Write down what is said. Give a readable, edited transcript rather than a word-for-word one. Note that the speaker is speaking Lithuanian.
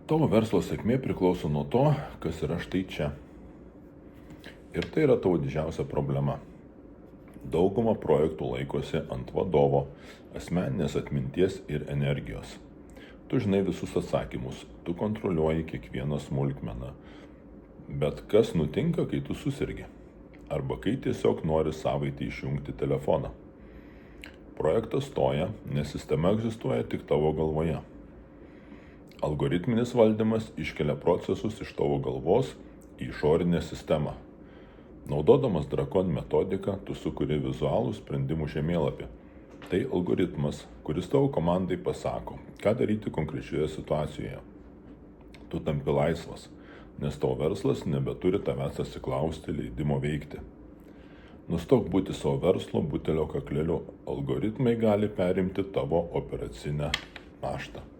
Tavo verslo sėkmė priklauso nuo to, kas yra štai čia. Ir tai yra tavo didžiausia problema. Dauguma projektų laikosi ant vadovo, asmeninės atminties ir energijos. Tu žinai visus atsakymus, tu kontroliuoji kiekvieną smulkmeną. Bet kas nutinka, kai tu susirgi? Arba kai tiesiog nori savaitę išjungti telefoną? Projektas stoja, nes sistema egzistuoja tik tavo galvoje. Algoritminis valdymas iškelia procesus iš tavo galvos į išorinę sistemą. Naudodamas Drakon metodiką, tu sukuri vizualų sprendimų žemėlapį. Tai algoritmas, kuris tavo komandai pasako, ką daryti konkrečioje situacijoje. Tu tampi laisvas, nes tavo verslas nebeturi tavęs atsiklausti leidimo veikti. Nustok būti savo verslo butelio kakleliu, algoritmai gali perimti tavo operacinę naštą.